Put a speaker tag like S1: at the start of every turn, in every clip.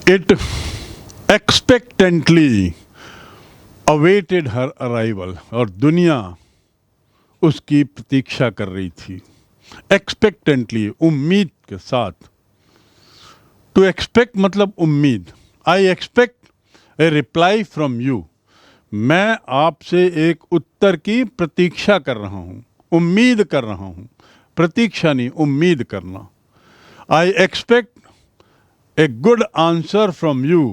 S1: It expectantly awaited her arrival, और दुनिया उसकी प्रतीक्षा कर रही थी. Expectantly, उम्मीद के साथ. To expect मतलब उम्मीद. I expect a reply from you. मैं आपसे एक उत्तर की प्रतीक्षा कर रहा हूं, उम्मीद कर रहा हूं. प्रतीक्षा नहीं, उम्मीद करना. I expect a good answer from you.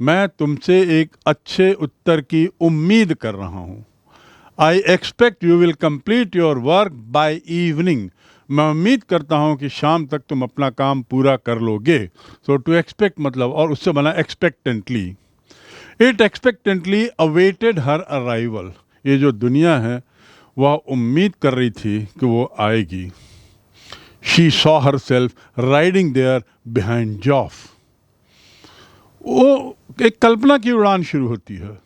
S1: मैं तुमसे एक अच्छे उत्तर की उम्मीद कर रहा हूं. I expect you will complete your work by evening. मैं उम्मीद करता हूं कि शाम तक तुम अपना काम पूरा कर लोगे. So to expect मतलब, और उससे बना expectantly. It expectantly awaited her arrival. ये जो दुनिया है वह उम्मीद कर रही थी कि वो आएगी. She saw herself riding there behind Joff. वो एक कल्पना की उड़ान शुरू होती है.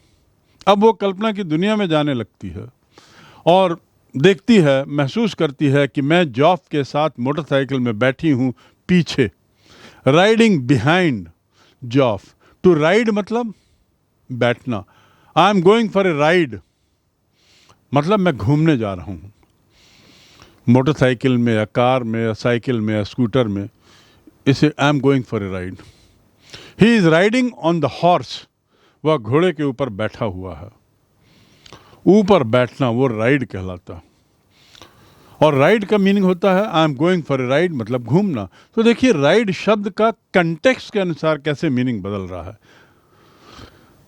S1: अब वो कल्पना की दुनिया में जाने लगती है और देखती है, महसूस करती है कि मैं जॉफ के साथ मोटरसाइकिल में बैठी हूँ पीछे. Riding behind Joff. To ride मतलब बैठना. I am going for a ride मतलब मैं घूमने जा रहा हूँ, मोटरसाइकिल में या कार में या साइकिल में या स्कूटर में. इसे आई am going for a ride. He is riding on the horse. वह घोड़े के ऊपर बैठा हुआ है. ऊपर बैठना वो राइड कहलाता. और राइड का मीनिंग होता है आई am going for a ride मतलब घूमना. तो देखिए राइड शब्द का कंटेक्स्ट के अनुसार कैसे मीनिंग बदल रहा है.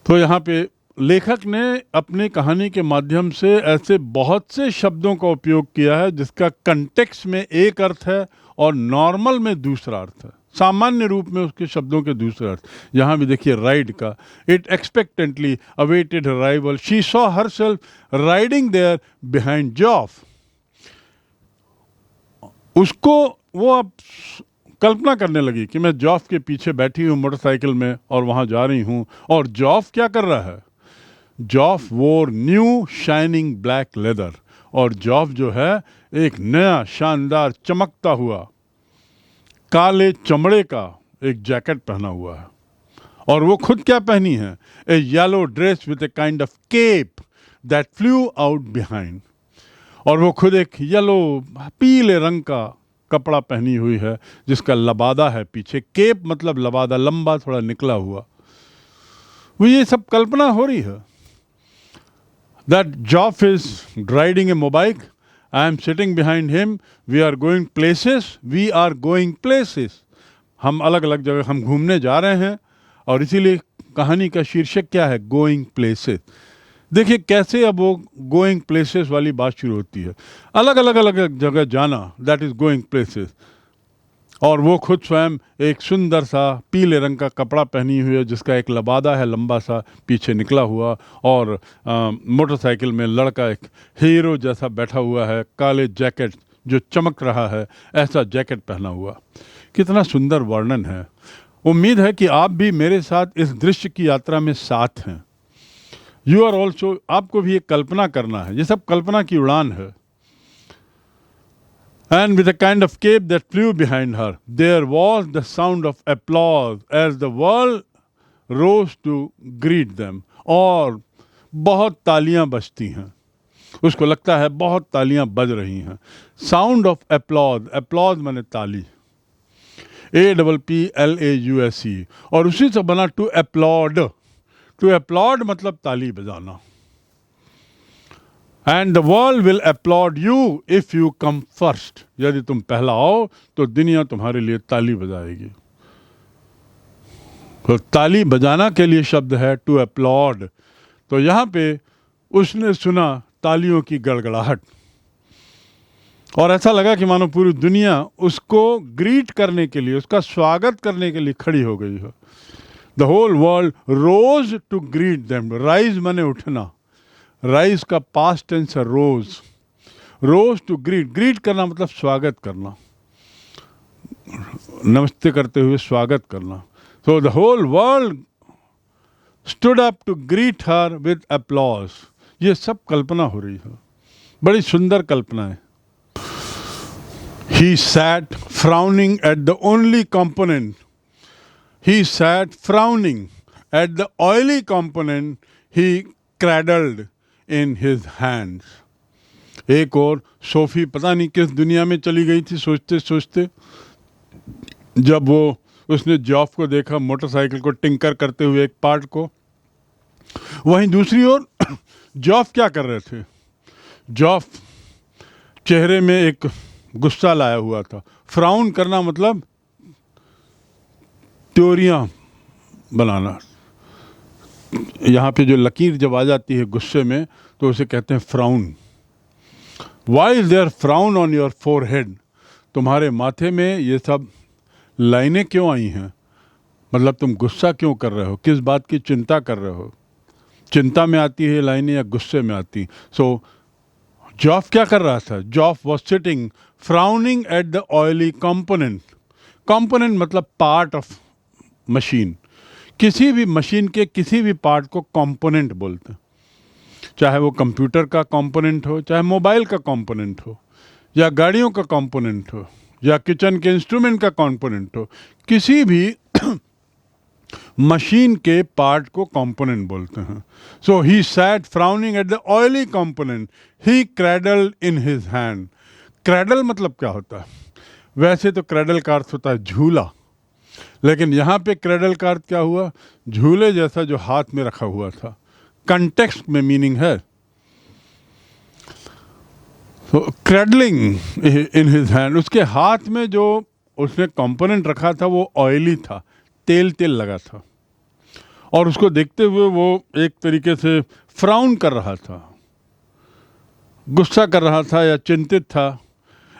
S1: तो यहाँ पे लेखक ने अपनी कहानी के माध्यम से ऐसे बहुत से शब्दों का उपयोग किया है जिसका कंटेक्स्ट में एक अर्थ है और नॉर्मल में दूसरा अर्थ है, सामान्य रूप में उसके शब्दों के दूसरे अर्थ. यहाँ भी देखिए राइड का. It expectantly awaited arrival. She saw herself riding there behind Joff. उसको वो अब कल्पना करने लगी कि मैं जॉफ के पीछे बैठी हूँ मोटरसाइकिल में और वहाँ जा रही हूँ. और जॉफ क्या कर रहा है? जॉफ वोर न्यू शाइनिंग ब्लैक लेदर. और जॉफ जो है एक नया शानदार चमकता हुआ काले चमड़े का एक जैकेट पहना हुआ है. और वो खुद क्या पहनी है? A yellow dress with a kind of cape that flew out behind. और वो खुद एक येलो पीले रंग का कपड़ा पहनी हुई है जिसका लबादा है पीछे. केप मतलब लबादा, लंबा थोड़ा निकला हुआ. वो ये सब कल्पना हो रही है. That Joff is riding a mobike. I am sitting behind him. We are going places. We are going places. हम अलग अलग जगह हम घूमने जा रहे हैं और इसीलिए कहानी का शीर्षक क्या है? Going places. देखिए कैसे अब वो गोइंग प्लेसेस वाली बात शुरू होती है. अलग अलग जगह जाना, दैट इज गोइंग प्लेसेस. और वो खुद स्वयं एक सुंदर सा पीले रंग का कपड़ा पहनी हुई है जिसका एक लबादा है लंबा सा पीछे निकला हुआ. और मोटरसाइकिल में लड़का एक हीरो जैसा बैठा हुआ है, काले जैकेट जो चमक रहा है ऐसा जैकेट पहना हुआ. कितना सुंदर वर्णन है. उम्मीद है कि आप भी मेरे साथ इस दृश्य की यात्रा में साथ हैं. You are also. आपको भी एक कल्पना करना है. ये सब कल्पना की उड़ान है. And with a kind of cape that flew behind her, there was the sound of applause as the world rose to greet them. और बहुत तालियां बजती हैं. उसको लगता है बहुत तालियां बज रही हैं. Sound of applause. applause माने ताली. APPLAUSE. और उसी से बना to applaud. to applaud मतलब ताली बजाना. And the world will applaud you if you come first. यदि तुम पहला आओ तो दुनिया तुम्हारे लिए ताली बजाएगी. तो ताली बजाना के लिए शब्द है टू अपलॉड. तो यहाँ पे उसने सुना तालियों की गड़गड़ाहट और ऐसा लगा कि मानो पूरी दुनिया उसको ग्रीट करने के लिए, उसका स्वागत करने के लिए खड़ी हो गई है. The whole world rose to greet them. Rise माने उठना. राइज का पास्ट टेंस है rose. Rose to greet. Greet करना मतलब स्वागत करना, नमस्ते करते हुए स्वागत करना. So the whole world stood up to greet her with applause. ये सब कल्पना हो रही है, बड़ी सुंदर कल्पना है. He sat frowning at the only component He sat frowning at the oily component he cradled in his hands. एक और सोफी पता नहीं किस दुनिया में चली गई थी सोचते सोचते, जब वो उसने जॉफ को देखा मोटरसाइकिल को टिंकर करते हुए एक पार्ट को। वहीं दूसरी ओर जॉफ क्या कर रहे थे? जॉफ चेहरे में एक गुस्सा लाया हुआ था। फ्राउन करना मतलब त्योरियां बनाना। यहाँ पे जो लकीर जब आ जाती है गुस्से में तो उसे कहते हैं frown. Why is there frown on your forehead? तुम्हारे माथे में ये सब लाइनें क्यों आई हैं? मतलब तुम गुस्सा क्यों कर रहे हो? किस बात की चिंता कर रहे हो? चिंता में आती है लाइनें या गुस्से में आती? सो जॉफ क्या कर रहा था? Joff was sitting frowning at the oily component. Component मतलब पार्ट ऑफ मशीन। किसी भी मशीन के किसी भी पार्ट को कंपोनेंट बोलते हैं, चाहे वो कंप्यूटर का कंपोनेंट हो, चाहे मोबाइल का कंपोनेंट हो, या गाड़ियों का कंपोनेंट हो, या किचन के इंस्ट्रूमेंट का कंपोनेंट हो। किसी भी मशीन के पार्ट को कंपोनेंट बोलते हैं। So he sat frowning at the oily component he cradled in his hand. Cradle मतलब क्या होता है? वैसे तो क्रैडल का अर्थ होता है झूला, लेकिन यहाँ पे क्रैडल का अर्थ क्या हुआ? झूले जैसा जो हाथ में रखा हुआ था। कंटेक्स्ट में मीनिंग है। क्रैडलिंग इन हिज हैंड, उसके हाथ में जो उसने कंपोनेंट रखा था वो ऑयली था, तेल तेल लगा था, और उसको देखते हुए वो एक तरीके से फ्राउन कर रहा था, गुस्सा कर रहा था या चिंतित था।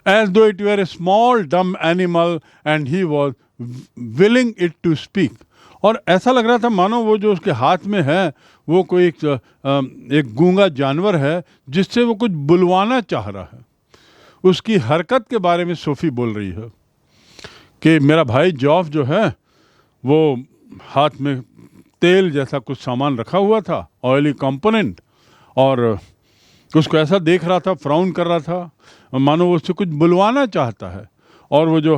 S1: As though it were a small dumb animal and he was willing it to speak. और ऐसा लग रहा था मानो वो जो उसके हाथ में है वो कोई एक गूंगा जानवर है जिससे वो कुछ बुलवाना चाह रहा है। उसकी हरकत के बारे में सोफी बोल रही है कि मेरा भाई जॉफ जो है वो हाथ में तेल जैसा कुछ सामान रखा हुआ था, ऑयली कंपोनेंट, और उसको ऐसा देख रहा था, फ्राउन कर रहा था, मानो वो उससे कुछ बुलवाना चाहता है। और वो जो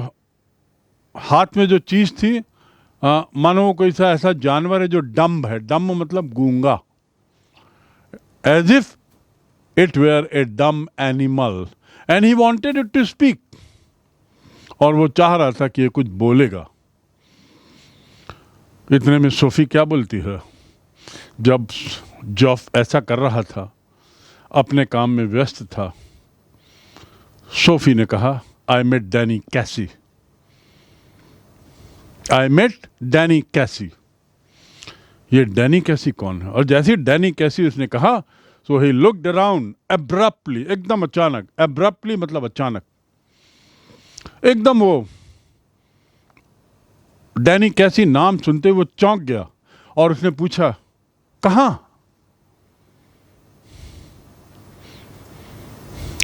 S1: हाथ में जो चीज़ थी मानो वो कोई सा ऐसा जानवर है जो डम्ब है। डम्ब मतलब गूंगा। As if it were a dumb animal and he wanted it to speak. और वो चाह रहा था कि ये कुछ बोलेगा। इतने में सोफी क्या बोलती है? जब जॉफ ऐसा कर रहा था, अपने काम में व्यस्त था, सोफी ने कहा, आई मेट डैनी कैसी। आई मेट डैनी कैसी। ये डैनी कैसी कौन है? और जैसे डैनी कैसी उसने कहा, सो ही लुक्ड अराउंड एब्रप्टली, एकदम अचानक। एब्रप्टली मतलब अचानक। एकदम वो डैनी कैसी नाम सुनते वो चौंक गया और उसने पूछा, कहाँ?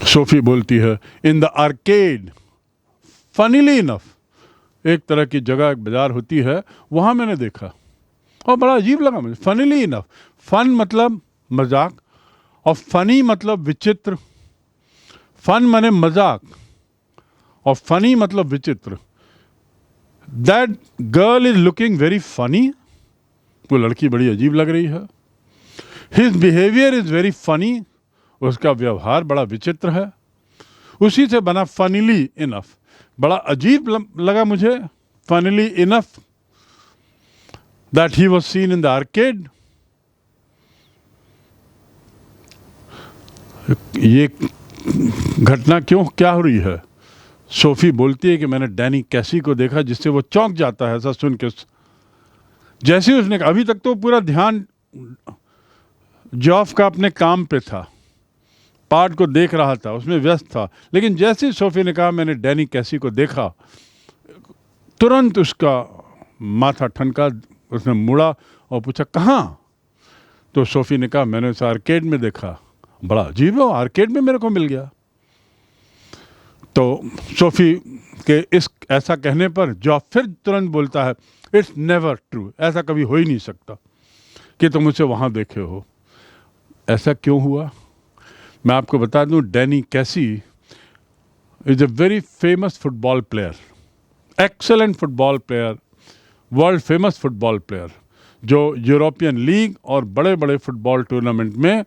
S1: सोफी बोलती है, in the arcade. Funnily enough, एक तरह की जगह, एक बाजार होती है, वहां मैंने देखा और बड़ा अजीब लगा मुझे। फनीली इनफ, फन मतलब मजाक और फनी मतलब विचित्र। फन माने मजाक और फनी मतलब विचित्र। That girl is looking very funny. वो लड़की बड़ी अजीब लग रही है। His behaviour is very funny. उसका व्यवहार बड़ा विचित्र है। उसी से बना फनीली इनफ। बड़ा अजीब लगा मुझे, funnily enough, that he was seen in the arcade. ये घटना क्यों, क्या हो रही है? सोफी बोलती है कि मैंने डैनी कैसी को देखा जिससे वो चौंक जाता है ऐसा सुन के। जैसे उसने, अभी तक तो पूरा ध्यान जॉफ का अपने काम पे था, पार्ट को देख रहा था, उसमें व्यस्त था, लेकिन जैसे ही सोफी ने कहा मैंने डैनी कैसी को देखा, तुरंत उसका माथा ठनका। उसने मुड़ा और पूछा, कहाँ? तो सोफी ने कहा, मैंने उसे आर्केड में देखा। बड़ा अजीब है, आर्केड में मेरे को मिल गया। तो सोफी के इस ऐसा कहने पर जॉफ फिर तुरंत बोलता है, इट्स नेवर ट्रू। ऐसा कभी हो ही नहीं सकता कि तुम उसे वहाँ देखे हो। ऐसा क्यों हुआ? मैं आपको बता दूं, डैनी कैसी is a very famous football player, excellent football player. World famous football player, जो यूरोपियन लीग और बड़े बड़े फुटबॉल टूर्नामेंट में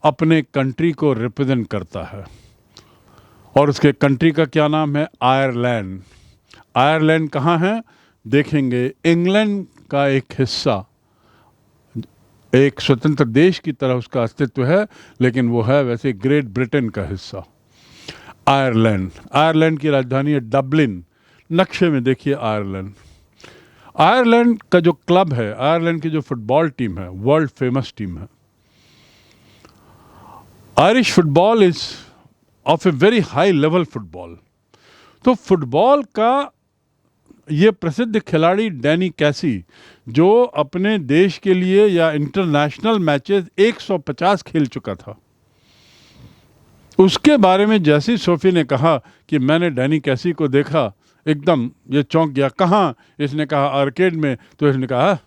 S1: अपने कंट्री को रिप्रेजेंट करता है। और उसके कंट्री का क्या नाम है? आयरलैंड। आयरलैंड कहाँ है? देखेंगे, इंग्लैंड का एक हिस्सा, एक स्वतंत्र देश की तरह उसका अस्तित्व है, लेकिन वो है वैसे ग्रेट ब्रिटेन का हिस्सा। आयरलैंड, आयरलैंड की राजधानी है डबलिन। नक्शे में देखिए आयरलैंड। आयरलैंड का जो क्लब है, आयरलैंड की जो फुटबॉल टीम है, वर्ल्ड फेमस टीम है। Irish football is of a very high level football. तो फुटबॉल का ये प्रसिद्ध खिलाड़ी डैनी कैसी, जो अपने देश के लिए या इंटरनेशनल मैचेस 150 खेल चुका था, उसके बारे में जैसी सोफी ने कहा कि मैंने डैनी कैसी को देखा, एकदम ये चौंक गया। कहाँ? इसने कहा आर्केड में। तो इसने कहा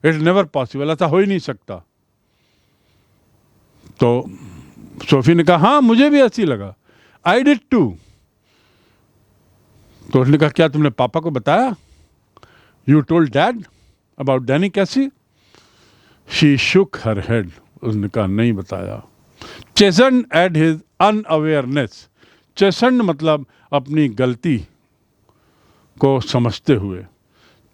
S1: इट्स नेवर पॉसिबल, ऐसा हो ही नहीं सकता। तो सोफी ने कहा हाँ मुझे भी ऐसी लगा, आई डिड टू। तो उसने कहा क्या तुमने पापा को बताया? You told dad about Danny कैसी? She Shuk her head. उसने कहा नहीं बताया। चेसन्ड एट हिज अनअवेयरनेस। चेसन्ड मतलब अपनी गलती को समझते हुए।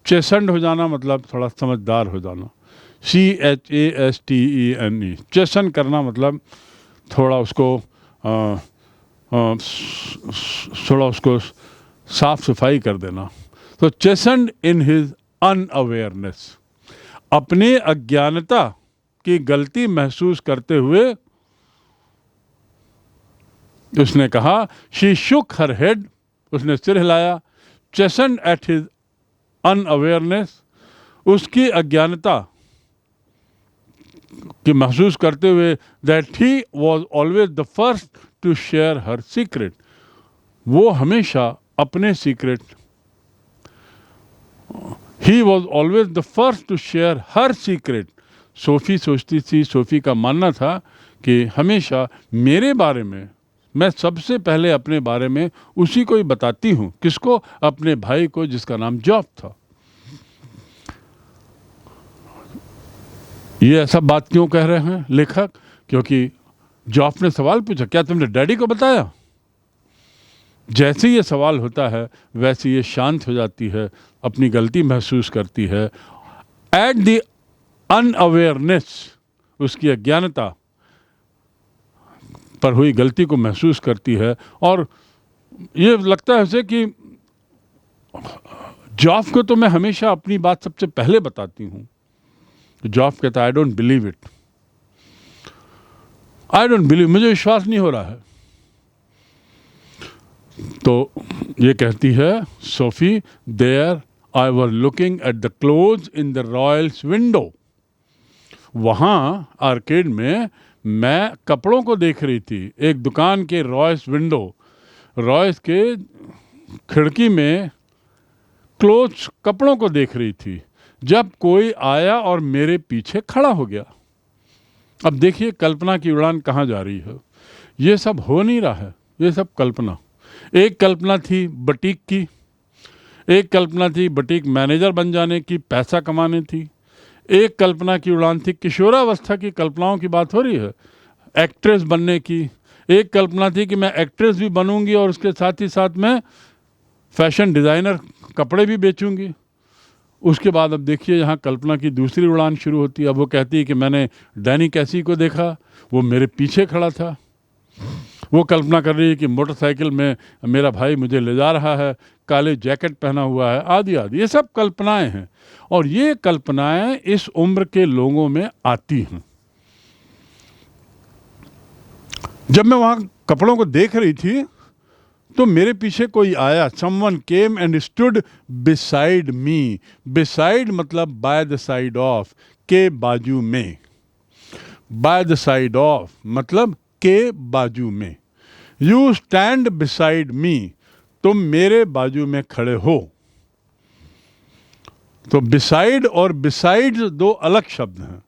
S1: चेसन्ड हो जाना मतलब थोड़ा समझदार हो जाना। CHASTENE। चेसन करना मतलब थोड़ा उसको साफ सफाई कर देना। तो चेसन्ड इन हिज अनअवेयरनेस, अपने अज्ञानता की गलती महसूस करते हुए उसने कहा शी शुक हर हेड, उसने सिर हिलाया। चेसन्ड एट हिज अनअवेयरनेस, उसकी अज्ञानता की महसूस करते हुए, that he was always the first to share her secret, वो हमेशा अपने secret, he was always the first to share her secret. Sophie सोचती थी, सोफी का मानना था कि हमेशा मेरे बारे में, मैं सबसे पहले अपने बारे में उसी को ही बताती हूँ। किसको? अपने भाई को, जिसका नाम जॉफ था। ये ऐसा बात क्यों कह रहे हैं लेखक? क्योंकि जॉफ ने सवाल पूछा क्या तुमने डैडी को बताया? जैसे ये सवाल होता है वैसे ये शांत हो जाती है, अपनी गलती महसूस करती है। एट द अनअवेयरनेस, उसकी अज्ञानता पर हुई गलती को महसूस करती है। और ये लगता है उसे कि जॉफ को तो मैं हमेशा अपनी बात सबसे पहले बताती हूँ। जॉफ कहता है I don't believe it, I don't believe, मुझे विश्वास नहीं हो रहा है। तो ये कहती है Sophie, there I were looking at the clothes in the Royals window. वहाँ आर्केड में मैं कपड़ों को देख रही थी, एक दुकान के रॉयस विंडो, रॉयस के खिड़की में क्लोथ्स, कपड़ों को देख रही थी, जब कोई आया और मेरे पीछे खड़ा हो गया। अब देखिए कल्पना की उड़ान कहाँ जा रही है। ये सब हो नहीं रहा है, ये सब कल्पना। एक कल्पना थी बुटीक की, एक कल्पना थी बुटीक मैनेजर बन जाने की, पैसा कमाने थी। एक कल्पना की उड़ान थी, किशोरावस्था की कल्पनाओं की बात हो रही है, एक्ट्रेस बनने की। एक कल्पना थी कि मैं एक्ट्रेस भी बनूंगी और उसके साथ ही साथ मैं फैशन डिज़ाइनर, कपड़े भी बेचूंगी। उसके बाद अब देखिए यहाँ कल्पना की दूसरी उड़ान शुरू होती है। अब वो कहती है कि मैंने डैनी कैसी को देखा, वो मेरे पीछे खड़ा था। वो कल्पना कर रही है कि मोटरसाइकिल में मेरा भाई मुझे ले जा रहा है, काले जैकेट पहना हुआ है, आदि आदि। ये सब कल्पनाएं हैं और ये कल्पनाएं इस उम्र के लोगों में आती हैं। जब मैं वहाँ कपड़ों को देख रही थी तो मेरे पीछे कोई आया, someone came and stood beside me। beside मतलब by the side of, के बाजू में। by the side of मतलब के बाजू में। You stand beside me, तुम मेरे बाजू में खड़े हो। तो beside और besides दो अलग शब्द हैं।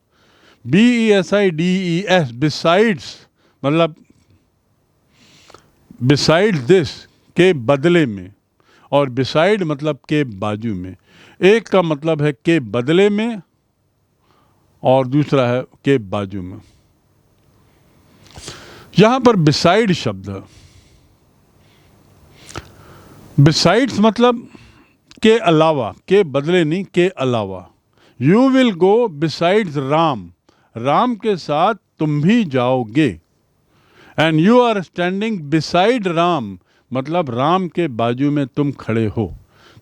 S1: BESIDES, besides मतलब besides this, के बदले में। और बिसाइड मतलब के बाजू में। एक का मतलब है के बदले में और दूसरा है के बाजू में। यहां पर बिसाइड शब्द है। बिसाइड्स मतलब के अलावा, के बदले नहीं, के अलावा। You will go besides Ram, Ram के साथ तुम भी जाओगे। And you are standing beside Ram मतलब राम के बाजू में तुम खड़े हो।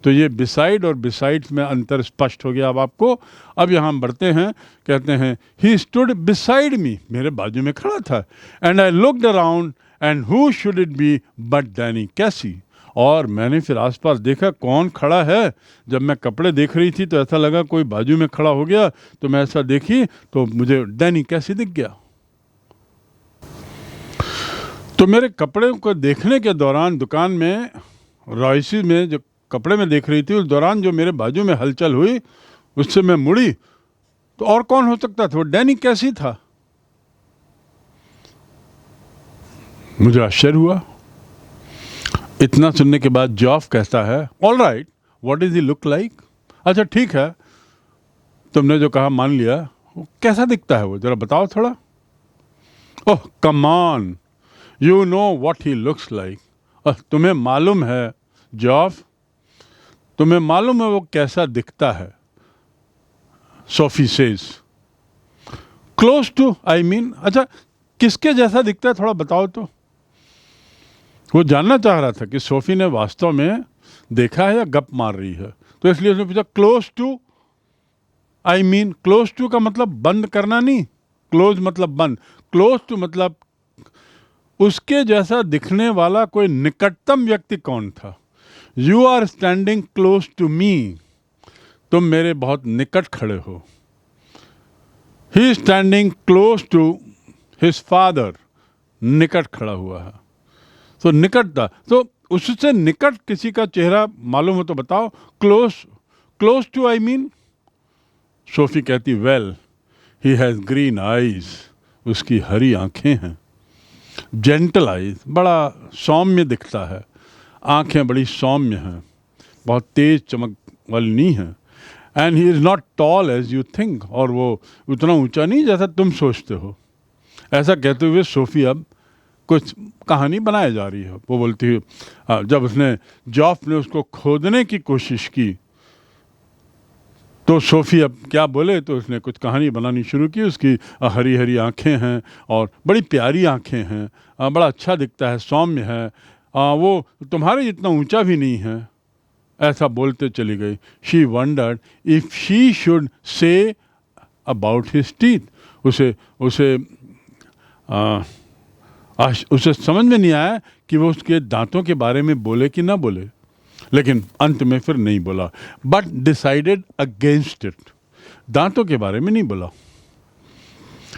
S1: तो ये बिसाइड और बिसाइड्स में अंतर स्पष्ट हो गया अब आपको। अब यहाँ हम बढ़ते हैं, कहते हैं ही स्टूड बिसाइड मी, मेरे बाजू में खड़ा था। And I looked around and who should it be but Danny कैसी, और मैंने फिर आसपास देखा कौन खड़ा है। जब मैं कपड़े देख रही थी तो ऐसा लगा कोई बाजू में खड़ा हो गया, तो मैं ऐसा देखी तो मुझे डैनी कैसी दिख गया। तो मेरे कपड़े को देखने के दौरान दुकान में रॉयसी में जो कपड़े में देख रही थी, उस दौरान जो मेरे बाजू में हलचल हुई उससे मैं मुड़ी तो और कौन हो सकता था, वो डैनी कैसी था। मुझे आश्चर्य हुआ। इतना सुनने के बाद जॉफ कहता है all right what is he look like. अच्छा ठीक है, तुमने जो कहा मान लिया, वो कैसा दिखता है, वो जरा बताओ थोड़ा। Oh come on, you know what he looks like. तुम्हें मालूम है जॉफ, तुम्हें मालूम है वो कैसा दिखता है। Sophie says close to, I mean, अच्छा किसके जैसा दिखता है थोड़ा बताओ तो। वो जानना चाह रहा था कि सोफी ने वास्तव में देखा है या गप मार रही है, तो इसलिए उसने पूछा close to, I mean. Close to का मतलब बंद करना नहीं, क्लोज मतलब बंद, क्लोज टू मतलब उसके जैसा दिखने वाला कोई निकटतम व्यक्ति कौन था। You are standing close to me, तुम मेरे बहुत निकट खड़े हो। He standing close to his father, निकट खड़ा हुआ है। तो निकटता, तो उससे निकट किसी का चेहरा मालूम हो तो बताओ। Close, close to I mean. Sophie कहती well he has green eyes, उसकी हरी आंखें हैं। जेंटल आईज, बड़ा सौम्य दिखता है, आंखें बड़ी सौम्य हैं, बहुत तेज चमक वाली नहीं है। And he is not tall as you think, और वो उतना ऊंचा नहीं जैसा तुम सोचते हो। ऐसा कहते हुए सोफी अब कुछ कहानी बनाए जा रही है। वो बोलती है जब उसने जॉफ ने उसको खोदने की कोशिश की तो सोफी अब क्या बोले, तो उसने कुछ कहानी बनानी शुरू की। उसकी हरी हरी आंखें हैं और बड़ी प्यारी आंखें हैं, बड़ा अच्छा दिखता है, सौम्य है, वो तुम्हारे जितना ऊंचा भी नहीं है, ऐसा बोलते चली गई। She wondered if she should say about his teeth, उसे समझ में नहीं आया कि वो उसके दांतों के बारे में बोले कि ना बोले, लेकिन अंत में फिर नहीं बोला। बट डिसाइडेड अगेंस्ट इट, दांतों के बारे में नहीं बोला।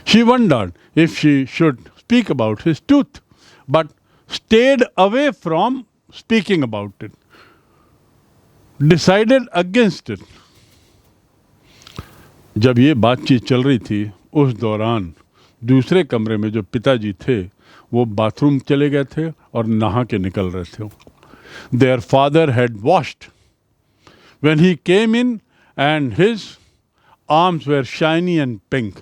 S1: She wondered if she should speak about his tooth but stayed away from speaking about it, decided against it. जब ये बातचीत चल रही थी उस दौरान दूसरे कमरे में जो पिताजी थे वो बाथरूम चले गए थे और नहा के निकल रहे थे। Their father had washed. When he came in and his arms were shiny and pink.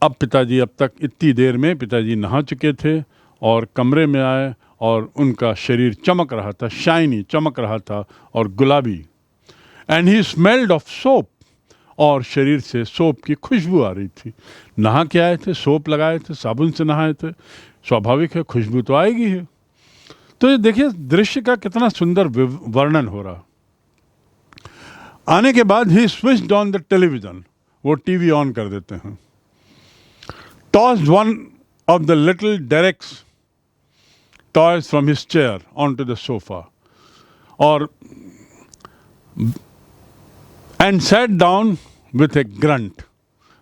S1: अब पिताजी, अब तक इतनी देर में पिताजी नहा चुके थे और कमरे में आए और उनका शरीर चमक रहा था, शाइनी चमक रहा था और गुलाबी। And he smelled of soap, और शरीर से सोप की खुशबू आ रही थी। नहा के आए थे, सोप लगाए थे, साबुन से नहाए थे, स्वाभाविक है खुशबू तो आएगी है। तो ये देखिए दृश्य का कितना सुंदर वर्णन हो रहा। आने के बाद he switched on the television, वो टीवी ऑन कर देते हैं। Tossed one of the little Derek's toys from his chair on to the sofa, और and sat down with a grunt.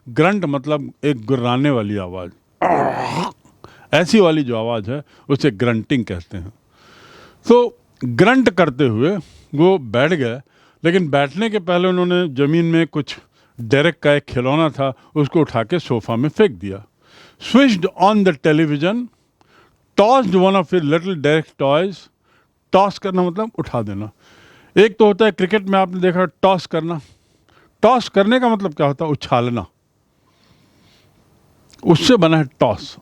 S1: Grunt मतलब एक गुर्राने वाली आवाज, ऐसी वाली जो आवाज़ है उसे ग्रंटिंग कहते हैं। तो ग्रंट करते हुए वो बैठ गए, लेकिन बैठने के पहले उन्होंने ज़मीन में कुछ डेरेक का एक खिलौना था उसको उठा के सोफा में फेंक दिया। Switched on the television, tossed one of his little Derek toys toss करना मतलब उठा देना। एक तो होता है क्रिकेट में आपने देखा टॉस करना, टॉस करने का मतलब क्या होता है? उछालना, उससे बना है टॉस,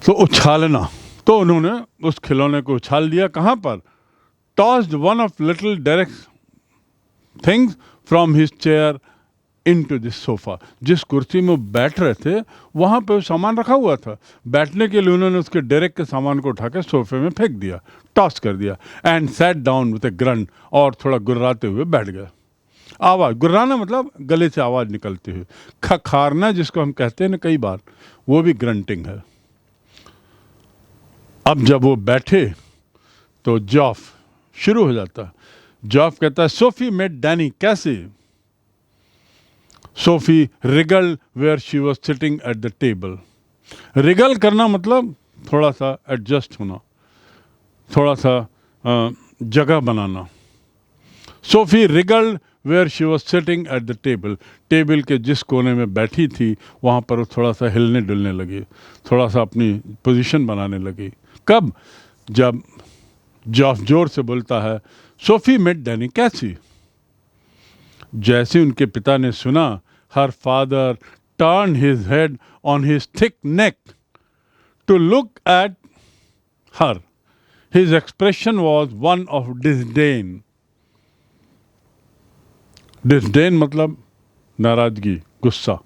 S1: तो उछालना। तो उन्होंने उस खिलौने को उछाल दिया, कहाँ पर? Tossed one of little Derek things from his chair into this sofa. जिस कुर्सी में वो बैठ रहे थे वहाँ पे वो सामान रखा हुआ था, बैठने के लिए उन्होंने उसके डेरेक के सामान को उठा के सोफे में फेंक दिया, टॉस कर दिया। And sat down with A grunt, और थोड़ा गुर्राते हुए बैठ गया। आवाज़, गुर्राना मतलब गले से आवाज़ निकलती हुई, खखारना जिसको हम कहते हैं ना कई बार, वो भी ग्रंटिंग है। अब जब वो बैठे तो जॉफ शुरू हो जाता। जॉफ कहता है, सोफी मेट डैनी कैसे? Sophie wriggle where she was sitting at the table. Wriggle करना मतलब थोड़ा सा एडजस्ट होना, थोड़ा सा जगह बनाना। Sophie wriggle where she was sitting at the table, table के जिस कोने में बैठी थी वहाँ पर वो थोड़ा सा हिलने डुलने लगी, थोड़ा सा अपनी पोजीशन बनाने लगी। कब? जब जॉफ जोर से बोलता है, सोफी मेट डैनी कैसी? जैसे उनके पिता ने सुना, her father turn his head on his thick neck to look at her. His expression was one of disdain. Disdain मतलब नाराजगी, गुस्सा।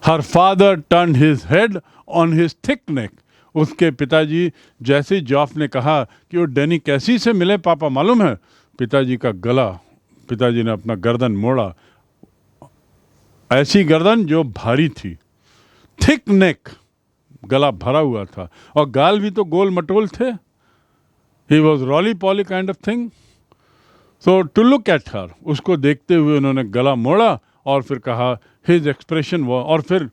S1: Her father turn his head on his thick neck. उसके पिताजी, जैसे जॉफ ने कहा कि वो डैनी कैसी से मिले पापा, मालूम है, पिताजी का गला, पिताजी ने अपना गर्दन मोड़ा, ऐसी गर्दन जो भारी थी, थिक नेक, गला भरा हुआ था, और गाल भी तो गोल मटोल थे। He was roly poly kind of thing. So to look at her, उसको देखते हुए उन्होंने गला मोड़ा और फिर कहा हिज एक्सप्रेशन वो, और फिर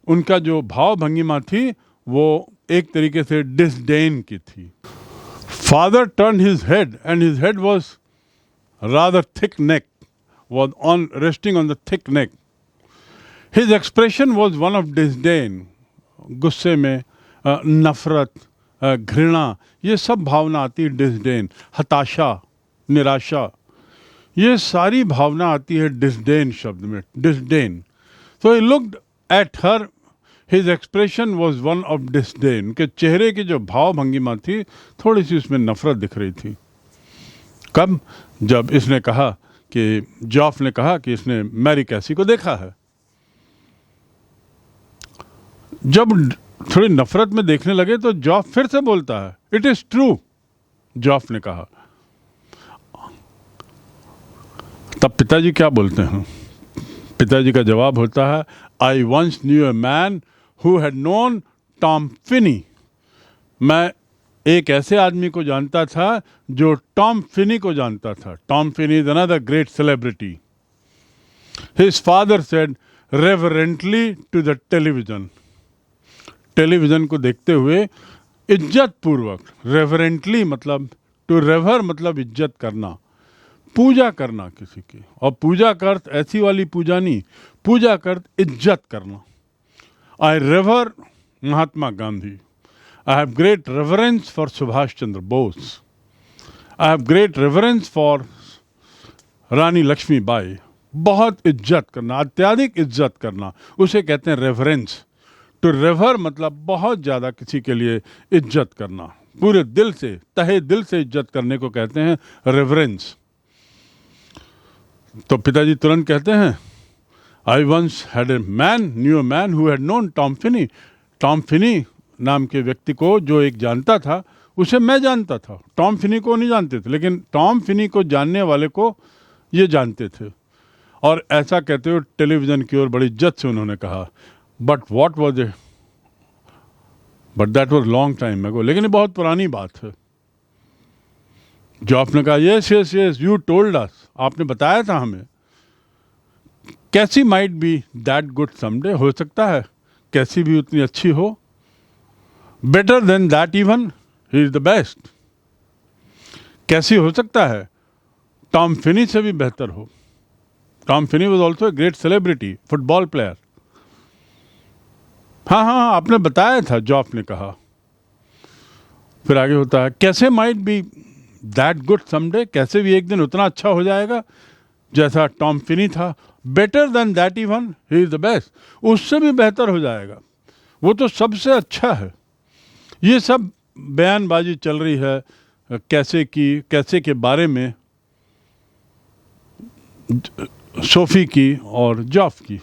S1: उनका जो भाव भंगिमा थी वो एक तरीके से डिसडेन की थी। Father turn his head and his head was rather thick neck, was on resting on the thick neck. His expression was one of disdain, गुस्से में नफरत, घृणा, ये सब भावना आती है डिसडेन, हताशा, निराशा, ये सारी भावना आती है डिसडेन शब्द में, disdain. So he looked at her, his expression was one of disdain. उनके चेहरे की जो भाव भंगिमा थी थोड़ी सी उसमें नफरत दिख रही थी। कब? जब इसने कहा कि जॉफ ने कहा कि इसने मैरी कैसी को देखा है। जब थोड़ी नफरत में देखने लगे तो जॉफ फिर से बोलता है, इट इज ट्रू, जॉफ ने कहा। तब पिताजी क्या बोलते हैं? पिताजी का जवाब होता है, I once knew a man who had known Tom Finney. मैं एक ऐसे आदमी को जानता था जो टॉम फिनी को जानता था। Tom Finney is another great celebrity. His father said reverently to the television. Television को देखते हुए इज्जत पूर्वक, रेवरेंटली मतलब, टू रेवर मतलब इज्जत करना, पूजा करना किसी की। और पूजा का अर्थ ऐसी वाली पूजा नहीं, पूजा का अर्थ इज्जत करना। I revere Mahatma Gandhi. I have great reverence for Subhash Chandra Bose. I have great reverence for Rani Lakshmibai. बहुत इज्जत करना, अत्यधिक इज्जत करना, उसे कहते हैं रेवरेंस। टू रेवर मतलब बहुत ज़्यादा किसी के लिए इज्जत करना, पूरे दिल से, तहे दिल से इज्जत करने को कहते हैं रेवरेंस। तो पिताजी तुरंत कहते हैं, I once had a man, knew a man who had known Tom Finney. Tom Finney नाम के व्यक्ति को जो एक जानता था, उसे मैं जानता था। टॉम फिनी को नहीं जानते थे, लेकिन टॉम फिनी को जानने वाले को ये जानते थे। और ऐसा कहते हुए टेलीविज़न की ओर बड़ी इज्जत से उन्होंने कहा, but what was a, but that was long time ago. लेकिन ये बहुत पुरानी बात है। जो आपने कहा, yes yes yes you told us, आपने बताया था हमें। कैसी might be that good someday, हो सकता है कैसी भी उतनी अच्छी हो। Better than that even, he is the best. कैसी हो सकता है, टॉम फिनी से भी बेहतर हो। Tom Finney was also a great celebrity, football player. हाँ हाँ, आपने बताया था, जॉफ ने कहा। फिर आगे होता है कैसे might be that good someday, कैसे भी एक दिन उतना अच्छा हो जाएगा जैसा टॉम फिनी था, better than that even he is the best, उससे भी बेहतर हो जाएगा, वो तो सबसे अच्छा है। ये सब बयानबाजी चल रही है कैसे के बारे में, सोफी की और जॉफ की।